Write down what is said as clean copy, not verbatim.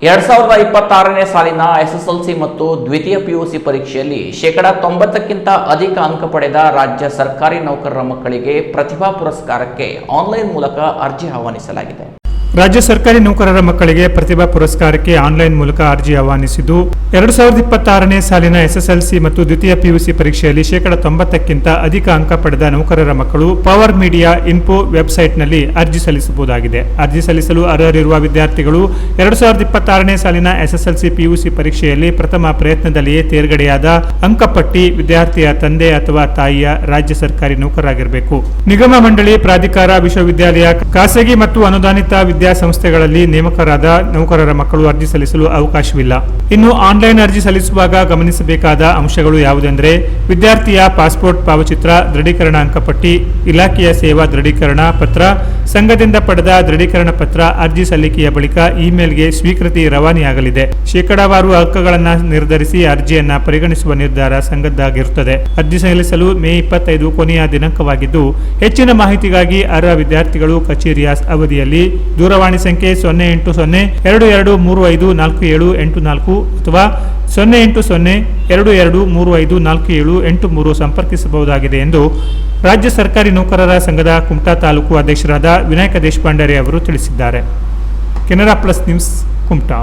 2026ನೇ ಸಾಲಿನ ಎಸ್ಎಸ್ಎಲ್ಸಿ ಮತ್ತು ದ್ವಿತೀಯ ಪಿಯುಸಿ ಪರೀಕ್ಷೆಯಲ್ಲಿ 90%ಕ್ಕಿಂತ ಅಧಿಕ ಅಂಕ ಪಡೆದ ರಾಜ್ಯ ಸರ್ಕಾರಿ ನೌಕರರ ಮಕ್ಕಳಿಗೆ ಪ್ರತಿಭಾ ಪುರಸ್ಕಾರಕ್ಕೆ ಆನ್ಲೈನ್ ಮೂಲಕ ಅರ್ಜಿ ಆಹ್ವಾನಿಸಲಾಗಿದೆ. ರಾಜ್ಯ ಸರ್ಕಾರಿ ನೌಕರರ ಮಕ್ಕಳಿಗೆ ಪ್ರತಿಭಾ ಪುರಸ್ಕಾರಕ್ಕೆ ಆನ್ಲೈನ್ ಮೂಲಕ ಅರ್ಜಿ ಆಹ್ವಾನಿಸಿದ್ದು 2026ನೇ ಸಾಲಿನ ಎಸ್ಎಸ್ಎಲ್ಸಿ ಮತ್ತು ದ್ವಿತೀಯ ಪಿಯುಸಿ ಪರೀಕ್ಷೆಯಲ್ಲಿ 90%ಕ್ಕಿಂತ ಅಧಿಕ ಅಂಕ ಪಡೆದ ನೌಕರರ ಮಕ್ಕಳು ಪವರ್ ಮೀಡಿಯಾ ಇನ್ಫೋ ವೆಬ್ಸೈಟ್ನಲ್ಲಿ ಅರ್ಜಿ ಸಲ್ಲಿಸಬಹುದಾಗಿದೆ. ಅರ್ಜಿ ಸಲ್ಲಿಸಲು ಅರ್ಹರಿರುವ ವಿದ್ಯಾರ್ಥಿಗಳು 2026ನೇ ಸಾಲಿನ ಎಸ್ಎಸ್ಎಲ್ಸಿ ಪಿಯುಸಿ ಪರೀಕ್ಷೆಯಲ್ಲಿ ಪ್ರಥಮ ಪ್ರಯತ್ನದಲ್ಲಿಯೇ ತೇರ್ಗಡೆಯಾದ ಅಂಕಪಟ್ಟಿ, ವಿದ್ಯಾರ್ಥಿಯ ತಂದೆ ಅಥವಾ ತಾಯಿಯ ರಾಜ್ಯ ಸರ್ಕಾರಿ ನೌಕರರಾಗಿರಬೇಕು. ನಿಗಮ ಮಂಡಳಿ, ಪ್ರಾಧಿಕಾರ, ವಿಶ್ವವಿದ್ಯಾಲಯ, ಖಾಸಗಿ ಮತ್ತು ಅನುದಾನಿತ ವಿದ್ಯಾಸಂಸ್ಥೆಗಳಲ್ಲಿ ನೇಮಕರಾದ ನೌಕರರ ಮಕ್ಕಳು ಅರ್ಜಿ ಸಲ್ಲಿಸಲು ಅವಕಾಶವಿಲ್ಲ. ಇನ್ನು ಆನ್ಲೈನ್ ಅರ್ಜಿ ಸಲ್ಲಿಸುವಾಗ ಗಮನಿಸಬೇಕಾದ ಅಂಶಗಳು ಯಾವುದೆಂದರೆ ವಿದ್ಯಾರ್ಥಿಯ ಪಾಸ್ಪೋರ್ಟ್ ಭಾವಚಿತ್ರ, ದೃಢೀಕರಣ ಅಂಕಪಟ್ಟಿ, ಇಲಾಖೆಯ ಸೇವಾ ದೃಢೀಕರಣ ಪತ್ರ, ಸಂಘದಿಂದ ಪಡೆದ ದೃಢೀಕರಣ ಪತ್ರ. ಅರ್ಜಿ ಸಲ್ಲಿಕೆಯ ಬಳಿಕ ಇಮೇಲ್ಗೆ ಸ್ವೀಕೃತಿ ರವಾನೆಯಾಗಲಿದೆ. ಶೇಕಡಾವಾರು ಅಂಕಗಳನ್ನು ನಿರ್ಧರಿಸಿ ಅರ್ಜಿಯನ್ನ ಪರಿಗಣಿಸುವ ನಿರ್ಧಾರ ಸಂಘದ್ದಾಗಿರುತ್ತದೆ. ಅರ್ಜಿ ಸಲ್ಲಿಸಲು ಮೇ 25 ಕೊನೆಯ ದಿನಾಂಕವಾಗಿದ್ದು, ಹೆಚ್ಚಿನ ಮಾಹಿತಿಗಾಗಿ ಅರ್ಹ ವಿದ್ಯಾರ್ಥಿಗಳು ಕಚೇರಿಯ ಅವಧಿಯಲ್ಲಿ ದೂರವಾಣಿ ಸಂಖ್ಯೆ 08022354784 ಅಥವಾ 08022354783 ಸಂಪರ್ಕಿಸಬಹುದಾಗಿದೆ ಎಂದು ರಾಜ್ಯ ಸರ್ಕಾರಿ ನೌಕರರ ಸಂಘದ ಕುಮಟಾ ತಾಲೂಕು ಅಧ್ಯಕ್ಷರಾದ ವಿನಾಯಕ ದೇಶಪಾಂಡೆ ಅವರು ತಿಳಿಸಿದ್ದಾರೆ. Canara plus news, Kumta.